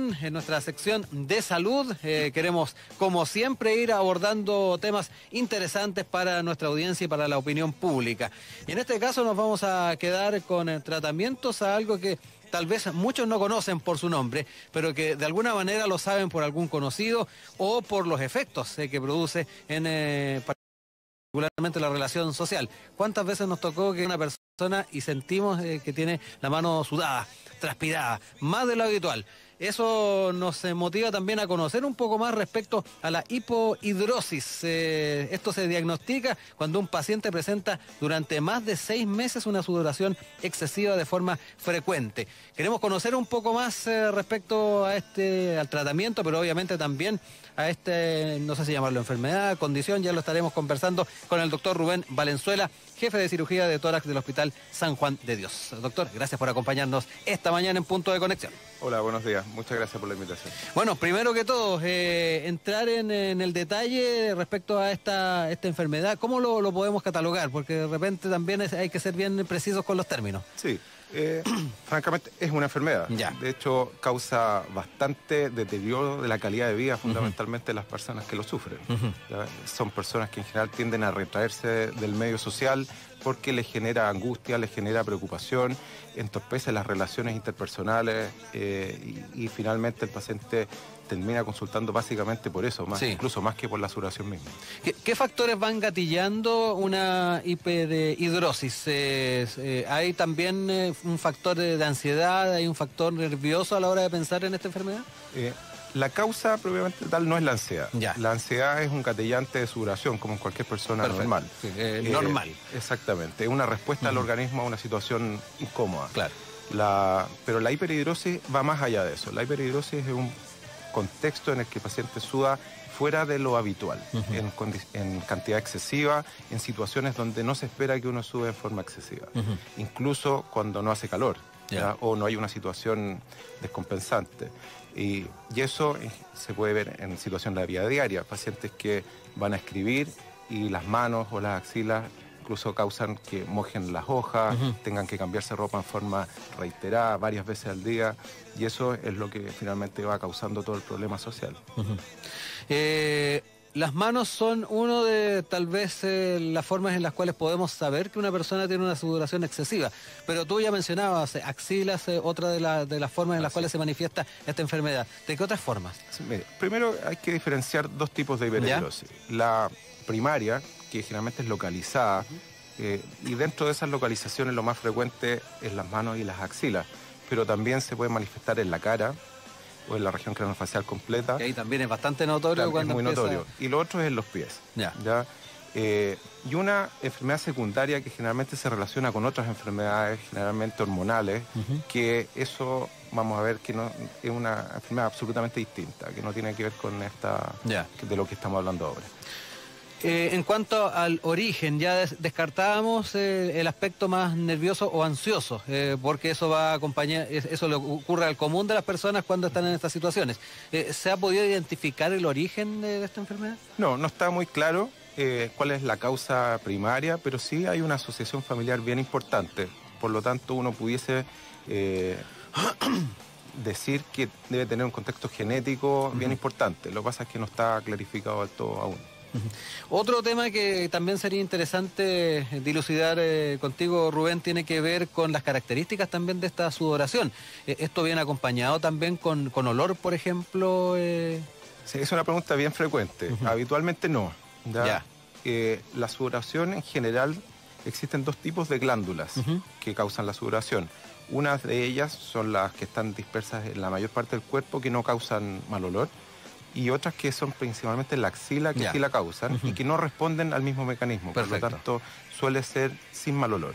Conección, en nuestra sección de salud. Queremos, como siempre, ir abordando temas interesantes para nuestra audiencia y para la opinión pública. Y en este caso nos vamos a quedar con tratamientos a algo que tal vez muchos no conocen por su nombre, pero que de alguna manera lo saben por algún conocido o por los efectos que produce en particularmente la relación social. ¿Cuántas veces nos tocó que una persona y sentimos que tiene la mano sudada, transpirada, más de lo habitual? Eso nos motiva también a conocer un poco más respecto a la hipohidrosis. Esto se diagnostica cuando un paciente presenta durante más de 6 meses una sudoración excesiva de forma frecuente. Queremos conocer un poco más respecto a al tratamiento, pero obviamente también a no sé si llamarlo enfermedad, condición. Ya lo estaremos conversando con el doctor Rubén Valenzuela, jefe de cirugía de tórax del Hospital San Juan de Dios. Doctor, gracias por acompañarnos esta mañana en Punto de Conexión. Hola, buenos días. Muchas gracias por la invitación. Bueno, primero que todo, entrar en el detalle respecto a esta enfermedad. ¿Cómo lo podemos catalogar? Porque de repente también hay que ser bien precisos con los términos. Sí, francamente es una enfermedad. Ya. De hecho, causa bastante deterioro de la calidad de vida, fundamentalmente de las personas que lo sufren. Son personas que en general tienden a retraerse del medio social porque les genera angustia, les genera preocupación, entorpece las relaciones interpersonales y finalmente el paciente termina consultando básicamente por eso, incluso más que por la sudoración misma. ¿Qué factores van gatillando una hiperhidrosis? ¿Hay también un factor de ansiedad, hay un factor nervioso a la hora de pensar en esta enfermedad? La causa propiamente tal no es la ansiedad. Ya. La ansiedad es un gatillante de sudoración, como en cualquier persona normal. Sí, normal. Exactamente, es una respuesta del organismo a una situación incómoda. Claro. Pero la hiperhidrosis va más allá de eso. La hiperhidrosis es un contexto en el que el paciente suda fuera de lo habitual, en cantidad excesiva, en situaciones donde no se espera que uno sude en forma excesiva. Incluso cuando no hace calor, o no hay una situación descompensante. Y eso se puede ver en situación de la vida diaria. Pacientes que van a escribir y las manos o las axilas incluso causan que mojen las hojas, tengan que cambiarse ropa en forma reiterada varias veces al día, y eso es lo que finalmente va causando todo el problema social. Las manos son uno de tal vez las formas en las cuales podemos saber que una persona tiene una sudoración excesiva, pero tú ya mencionabas axilas, otra de las formas en las cuales se manifiesta esta enfermedad. ¿De qué otras formas? Sí, mire, primero hay que diferenciar dos tipos de hiperhidrosis. La primaria, que generalmente es localizada, y dentro de esas localizaciones lo más frecuente es las manos y las axilas, pero también se puede manifestar en la cara o en la región craneofacial completa. Y ahí también es bastante notorio cuando es muy empieza... notorio. Y lo otro es en los pies. ¿Ya? Y una enfermedad secundaria que generalmente se relaciona con otras enfermedades, generalmente hormonales, que eso vamos a ver que no es una enfermedad absolutamente distinta, que no tiene que ver con esta de lo que estamos hablando ahora. En cuanto al origen, ya descartábamos el aspecto más nervioso o ansioso, porque eso va a acompañar, eso le ocurre al común de las personas cuando están en estas situaciones. ¿Se ha podido identificar el origen de esta enfermedad? No está muy claro cuál es la causa primaria, pero sí hay una asociación familiar bien importante. Por lo tanto, uno pudiese decir que debe tener un contexto genético bien importante. Lo que pasa es que no está clarificado del todo aún. Otro tema que también sería interesante dilucidar contigo, Rubén, tiene que ver con las características también de esta sudoración. ¿Esto viene acompañado también con olor, por ejemplo? Sí, es una pregunta bien frecuente. Habitualmente no. La sudoración en general, existen dos tipos de glándulas que causan la sudoración. Unas de ellas son las que están dispersas en la mayor parte del cuerpo, que no causan mal olor, y otras que son principalmente en la axila, que sí la causan, y que no responden al mismo mecanismo. Perfecto. Por lo tanto, suele ser sin mal olor.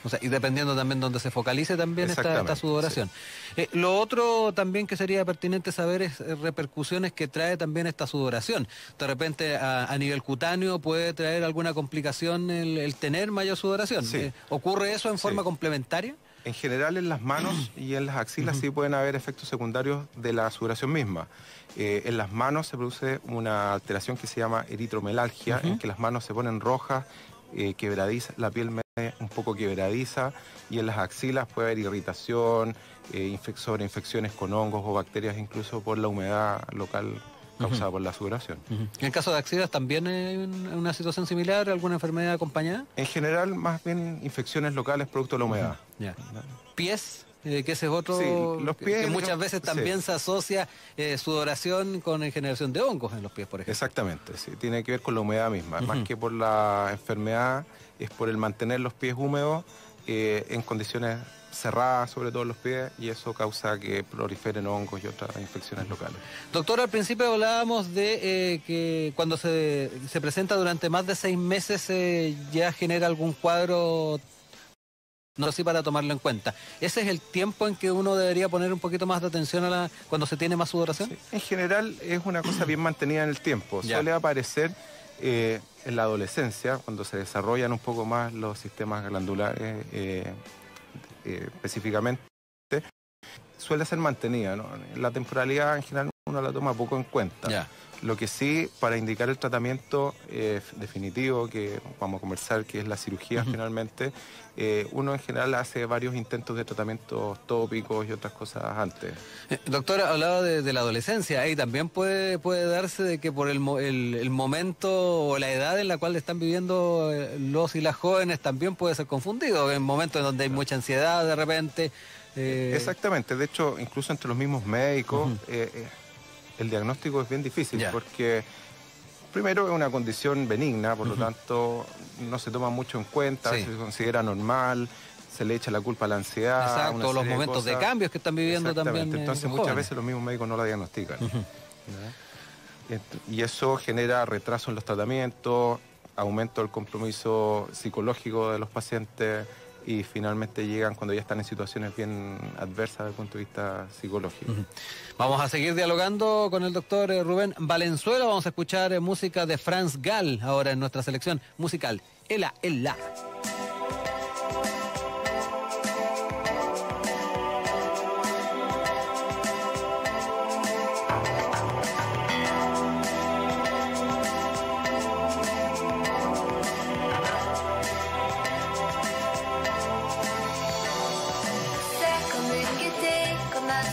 O sea, y dependiendo también donde se focalice también esta sudoración. Sí. Lo otro también que sería pertinente saber es repercusiones que trae también esta sudoración. De repente a nivel cutáneo puede traer alguna complicación el tener mayor sudoración. Sí. ¿Ocurre eso en forma complementaria? En general en las manos y en las axilas sí pueden haber efectos secundarios de la sudoración misma. En las manos se produce una alteración que se llama eritromelalgia, en que las manos se ponen rojas, quebradizas, la piel un poco quebradiza, y en las axilas puede haber irritación, infecciones con hongos o bacterias, incluso por la humedad local causada por la sudoración. En el caso de axilas, ¿también hay una situación similar? ¿Alguna enfermedad acompañada? En general, más bien infecciones locales producto de la humedad. Ya. ¿Pies? Que ese es otro, sí, los pies, que muchas veces también se asocia sudoración con generación de hongos en los pies, por ejemplo. Exactamente, sí, tiene que ver con la humedad misma. Más que por la enfermedad, es por el mantener los pies húmedos en condiciones cerradas, sobre todo los pies, y eso causa que proliferen hongos y otras infecciones locales. Doctor, al principio hablábamos de que cuando se presenta durante más de 6 meses ya genera algún cuadro, no sé, para tomarlo en cuenta. ¿Ese es el tiempo en que uno debería poner un poquito más de atención cuando se tiene más sudoración? Sí, en general es una cosa bien mantenida en el tiempo. Ya. Suele aparecer en la adolescencia, cuando se desarrollan un poco más los sistemas glandulares específicamente, suele ser mantenida, ¿no? La temporalidad en general uno la toma poco en cuenta. Ya. Lo que sí, para indicar el tratamiento definitivo, que vamos a conversar, que es la cirugía finalmente, uno en general hace varios intentos de tratamientos tópicos y otras cosas antes. Doctora, hablaba de la adolescencia, y también puede darse de que por el momento o la edad en la cual están viviendo los y las jóvenes también puede ser confundido, en momentos en donde hay mucha ansiedad de repente. Exactamente, de hecho, incluso entre los mismos médicos, el diagnóstico es bien difícil, porque primero es una condición benigna, por lo tanto no se toma mucho en cuenta, se considera normal, se le echa la culpa a la ansiedad. Exacto, los momentos de cambios que están viviendo también. Entonces muchas veces los mismos médicos no la diagnostican. Y eso genera retraso en los tratamientos, aumento del compromiso psicológico de los pacientes, y finalmente llegan cuando ya están en situaciones bien adversas desde el punto de vista psicológico. Vamos a seguir dialogando con el doctor Rubén Valenzuela. Vamos a escuchar música de Franz Gall ahora en nuestra selección musical Ella, Ella.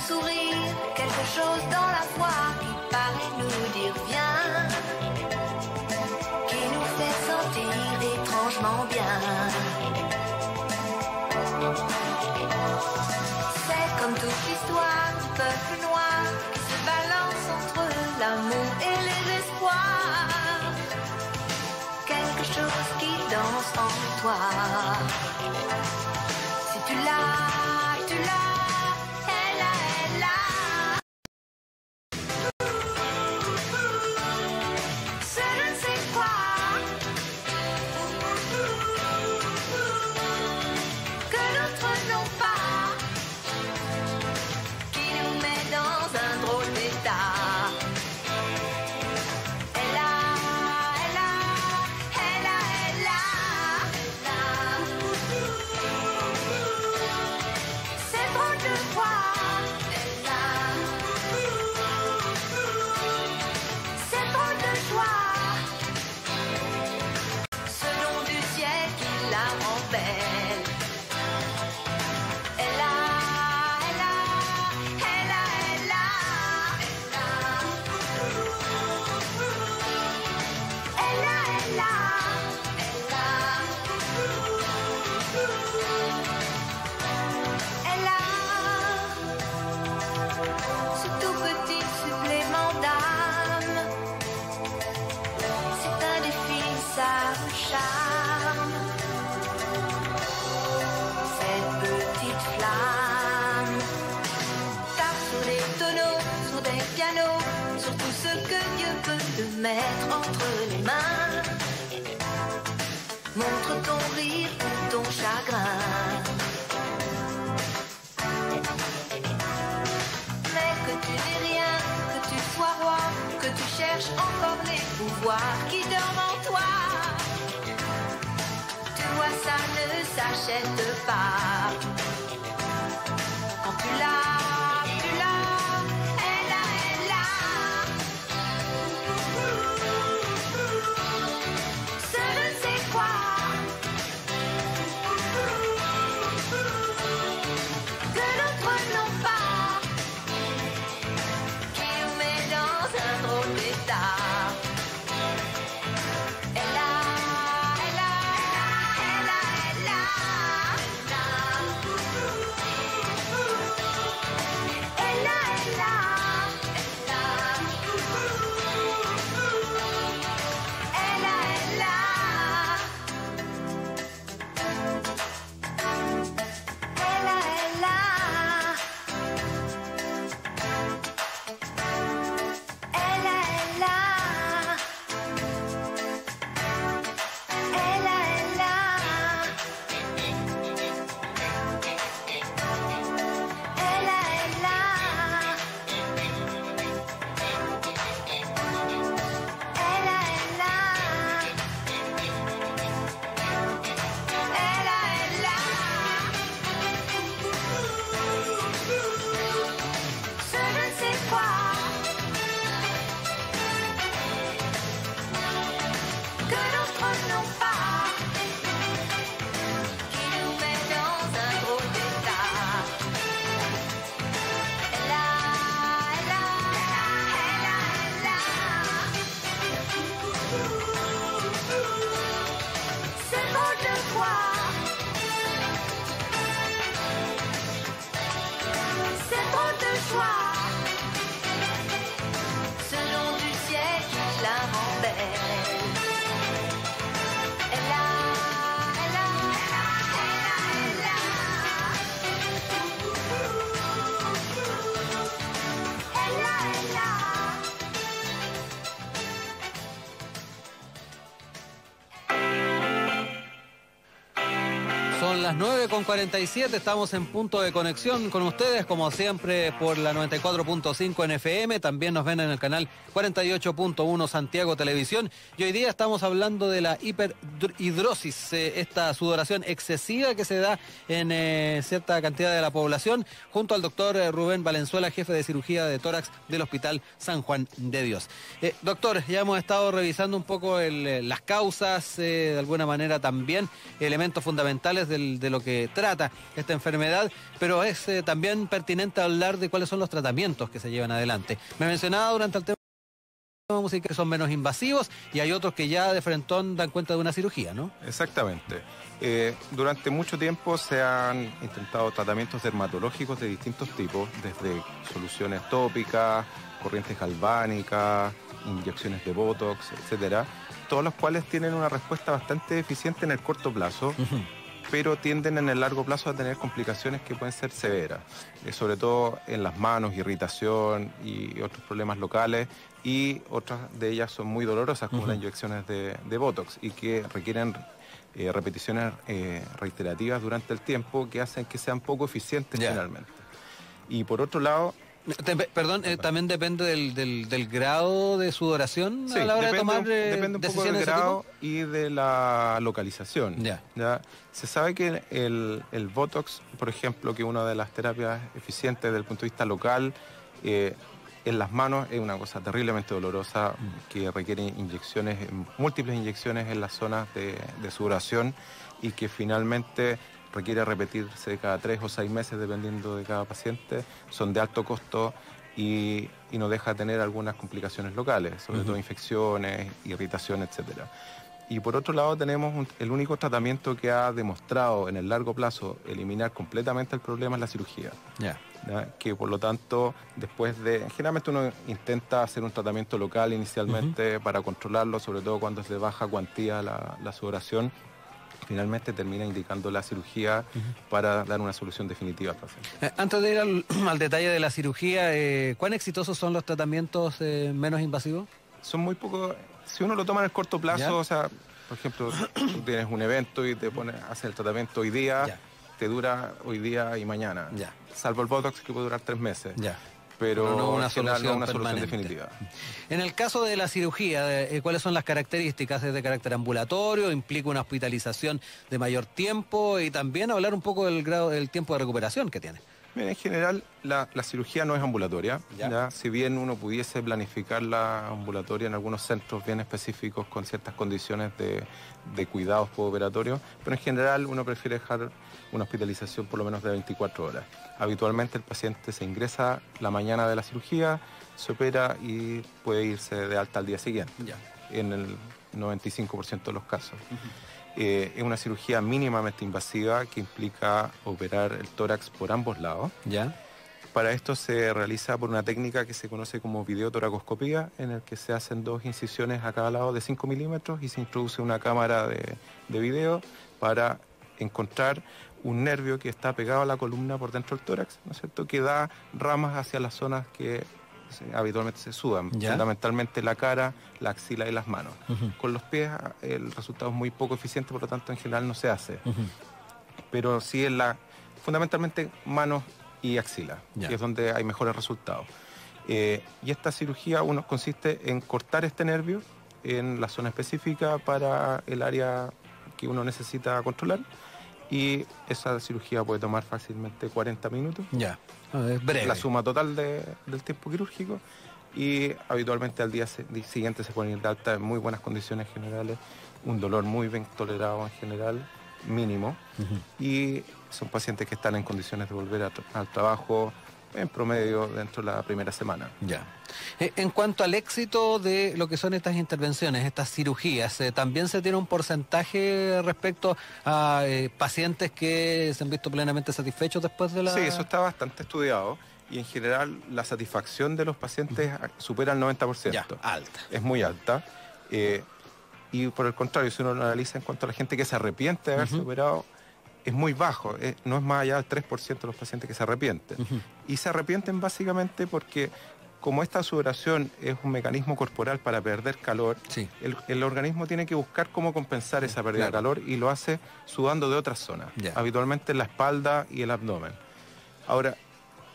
Sourire, quelque chose dans la voix qui paraît nous dire viens, qui nous fait sentir étrangement bien. C'est comme toute l'histoire du peuple noir qui se balance entre l'amour et les espoirs. Quelque chose qui danse en toi. Si tu l'as, tu l'as. Mettre entre les mains, montre ton rire ou ton chagrin. Mais que tu n'aies rien, que tu sois roi, que tu cherches encore les pouvoirs qui dorment en toi. Tu vois, ça ne s'achète pas. Quand tu l'as, tu l'as. toi. C'est trop de choix. Ce nom du ciel qui la rend belle. Elle a, elle a, elle a, elle a, elle a, elle a. Son las 9:47, estamos en punto de conexión con ustedes, como siempre, por la 94.5 en FM. También nos ven en el canal 48.1 Santiago Televisión. Y hoy día estamos hablando de la hiperhidrosis, esta sudoración excesiva que se da en cierta cantidad de la población, junto al doctor Rubén Valenzuela, jefe de cirugía de tórax del Hospital San Juan de Dios. Doctor, ya hemos estado revisando un poco las causas, de alguna manera también elementos fundamentales de lo que trata esta enfermedad, pero es también pertinente hablar de cuáles son los tratamientos que se llevan adelante. Me mencionaba durante el tema música que son menos invasivos y hay otros que ya de frentón dan cuenta de una cirugía, ¿no? Exactamente. Durante mucho tiempo se han intentado tratamientos dermatológicos de distintos tipos, desde soluciones tópicas, corrientes galvánicas, inyecciones de Botox, etcétera, todos los cuales tienen una respuesta bastante eficiente en el corto plazo, pero tienden en el largo plazo a tener complicaciones que pueden ser severas, sobre todo en las manos, irritación y otros problemas locales, y otras de ellas son muy dolorosas, como las inyecciones de Botox, y que requieren repeticiones reiterativas durante el tiempo que hacen que sean poco eficientes finalmente. Y por otro lado... También depende del grado de sudoración a la hora de tomar depende un poco del decisiones de ese grado y de la localización. Ya. ¿Ya? Se sabe que el Botox, por ejemplo, que es una de las terapias eficientes desde el punto de vista local, en las manos es una cosa terriblemente dolorosa que requiere inyecciones, múltiples inyecciones en las zonas de sudoración, y que finalmente requiere repetirse cada 3 o 6 meses dependiendo de cada paciente, son de alto costo y no deja de tener algunas complicaciones locales, sobre todo infecciones, irritación, etcétera. Y por otro lado tenemos el único tratamiento que ha demostrado en el largo plazo eliminar completamente el problema es la cirugía. Ya. ¿Ya? Que por lo tanto, generalmente uno intenta hacer un tratamiento local inicialmente para controlarlo, sobre todo cuando es de baja cuantía la sudoración. Finalmente termina indicando la cirugía para dar una solución definitiva al paciente. Antes de ir al detalle de la cirugía, ¿cuán exitosos son los tratamientos menos invasivos? Son muy pocos. Si uno lo toma en el corto plazo, ¿Ya? o sea, por ejemplo, tú tienes un evento y te haces el tratamiento hoy día, Ya. te dura hoy día y mañana. Ya. Salvo el Botox, que puede durar 3 meses. Ya. Pero no una en general solución no una solución permanente. definitiva. En el caso de la cirugía, ¿cuáles son las características? ¿Es de carácter ambulatorio? ¿Implica una hospitalización de mayor tiempo? Y también hablar un poco del tiempo de recuperación que tiene. Bien, en general la cirugía no es ambulatoria. ¿Ya? Si bien uno pudiese planificar la ambulatoria en algunos centros bien específicos con ciertas condiciones de cuidados postoperatorios, pero en general uno prefiere dejar una hospitalización por lo menos de 24 horas. Habitualmente el paciente se ingresa la mañana de la cirugía, se opera y puede irse de alta al día siguiente, Ya. en el 95% de los casos. Es una cirugía mínimamente invasiva que implica operar el tórax por ambos lados. ¿Ya? Para esto se realiza por una técnica que se conoce como videotoracoscopía, en el que se hacen 2 incisiones a cada lado de 5 milímetros y se introduce una cámara de video para encontrar un nervio que está pegado a la columna por dentro del tórax, ¿no es cierto?, que da ramas hacia las zonas que habitualmente se sudan, ¿Ya? fundamentalmente la cara, la axila y las manos. Con los pies el resultado es muy poco eficiente, por lo tanto en general no se hace. Pero sí fundamentalmente manos y axila, Ya. que es donde hay mejores resultados. Y esta cirugía consiste en cortar este nervio en la zona específica para el área que uno necesita controlar, y esa cirugía puede tomar fácilmente 40 minutos. Ya. Es breve. La suma total del tiempo quirúrgico, y habitualmente al día siguiente se pueden ir de alta en muy buenas condiciones generales, un dolor muy bien tolerado en general, mínimo, y son pacientes que están en condiciones de volver al trabajo en promedio dentro de la primera semana. Ya. En cuanto al éxito de lo que son estas intervenciones, estas cirugías, ¿también se tiene un porcentaje respecto a pacientes que se han visto plenamente satisfechos después de la...? Sí, eso está bastante estudiado y en general la satisfacción de los pacientes supera el 90%. Ya, alta. Es muy alta. Y por el contrario, si uno lo analiza en cuanto a la gente que se arrepiente de haberse operado, es muy bajo, no es más allá del 3% de los pacientes que se arrepienten. Y se arrepienten básicamente porque como esta sudoración es un mecanismo corporal para perder calor, Sí. el organismo tiene que buscar cómo compensar esa pérdida de calor y lo hace sudando de otras zonas, habitualmente en la espalda y el abdomen. Ahora,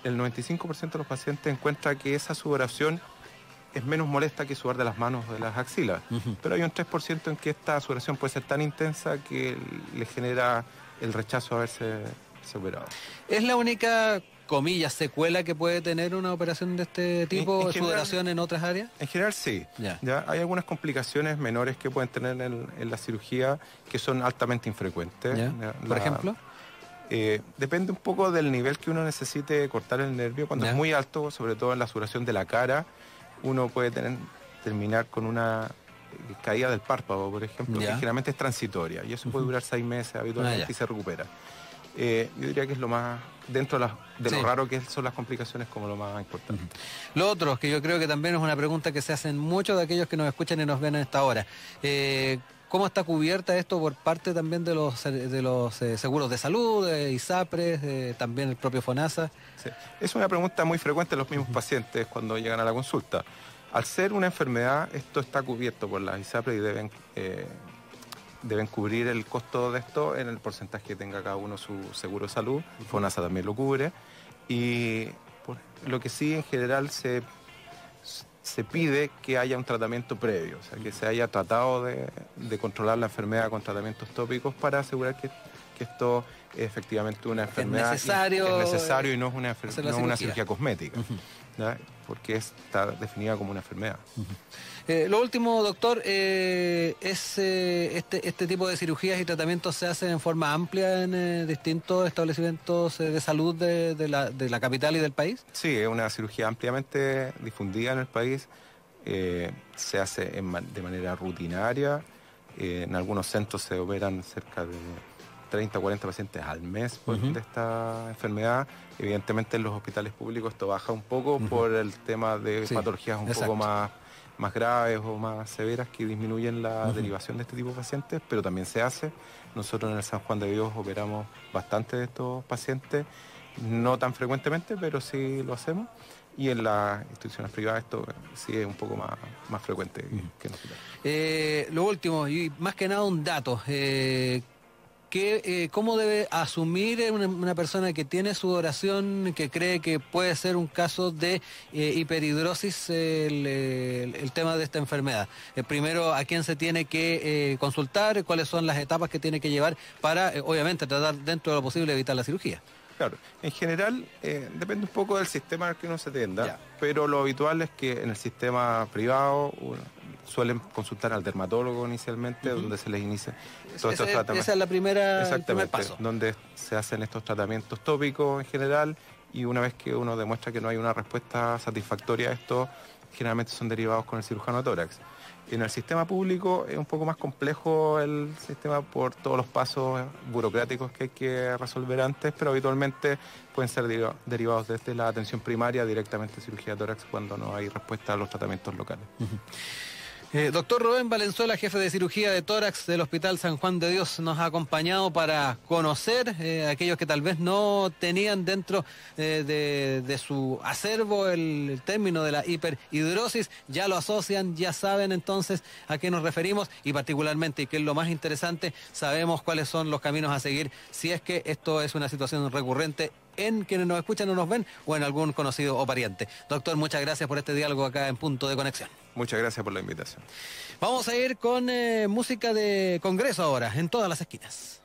el 95% de los pacientes encuentra que esa sudoración es menos molesta que sudar de las manos o de las axilas, pero hay un 3% en que esta sudoración puede ser tan intensa que le genera el rechazo a haberse operado. ¿Es la única, comillas, secuela que puede tener una operación de este tipo, en general, sudoración en otras áreas? En general sí. Ya hay algunas complicaciones menores que pueden tener en la cirugía que son altamente infrecuentes. ¿Por ejemplo? Depende un poco del nivel que uno necesite cortar el nervio. Cuando es muy alto, sobre todo en la sudoración de la cara, uno puede terminar con una caída del párpado, por ejemplo, que generalmente es transitoria y eso puede durar 6 meses habitualmente y se recupera. Yo diría que es lo más, dentro de lo raro que son las complicaciones, como lo más importante. Lo otro, que yo creo que también es una pregunta que se hacen muchos de aquellos que nos escuchan y nos ven a esta hora. ¿Cómo está cubierta esto por parte también de los seguros de salud, ISAPRES, también el propio FONASA? Sí. Es una pregunta muy frecuente en los mismos pacientes cuando llegan a la consulta. Al ser una enfermedad, esto está cubierto por las ISAPRES y deben cubrir el costo de esto en el porcentaje que tenga cada uno su seguro de salud. FONASA también lo cubre. Y lo que sí en general se pide que haya un tratamiento previo, o sea, que se haya tratado de controlar la enfermedad con tratamientos tópicos para asegurar que esto es efectivamente una enfermedad. Es necesario y no es una cirugía cosmética, ¿ya? Porque está definida como una enfermedad. Lo último, doctor, este tipo de cirugías y tratamientos se hacen en forma amplia en distintos establecimientos de salud de la capital y del país. Sí, es una cirugía ampliamente difundida en el país. Se hace de manera rutinaria. En algunos centros se operan cerca de 30 o 40 pacientes al mes de esta enfermedad. Evidentemente en los hospitales públicos esto baja un poco por el tema de patologías un poco más graves o más severas que disminuyen la derivación de este tipo de pacientes, pero también se hace. Nosotros en el San Juan de Dios operamos bastante de estos pacientes, no tan frecuentemente, pero sí lo hacemos. Y en las instituciones privadas esto sí es un poco más frecuente que nosotros. Lo último, y más que nada un dato, ¿cómo debe asumir una persona que tiene sudoración, que cree que puede ser un caso de hiperhidrosis el tema de esta enfermedad? Primero, ¿a quién se tiene que consultar? ¿Cuáles son las etapas que tiene que llevar para, obviamente, tratar dentro de lo posible evitar la cirugía? Claro, en general depende un poco del sistema al que uno se atienda, pero lo habitual es que en el sistema privado suelen consultar al dermatólogo inicialmente, donde se les inicia todos estos tratamientos. Esa es el primer paso. Donde se hacen estos tratamientos tópicos en general, y una vez que uno demuestra que no hay una respuesta satisfactoria a esto, generalmente son derivados con el cirujano de tórax. En el sistema público es un poco más complejo el sistema por todos los pasos burocráticos que hay que resolver antes, pero habitualmente pueden ser derivados desde la atención primaria directamente a cirugía de tórax cuando no hay respuesta a los tratamientos locales. Doctor Rubén Valenzuela, jefe de cirugía de tórax del Hospital San Juan de Dios, nos ha acompañado para conocer a aquellos que tal vez no tenían dentro de su acervo el término de la hiperhidrosis, ya lo asocian, ya saben entonces a qué nos referimos y particularmente, y que es lo más interesante, sabemos cuáles son los caminos a seguir si es que esto es una situación recurrente en quienes nos escuchan o nos ven o en algún conocido o pariente. Doctor, muchas gracias por este diálogo acá en Punto de Conexión. Muchas gracias por la invitación. Vamos a ir con música de congreso ahora, en todas las esquinas.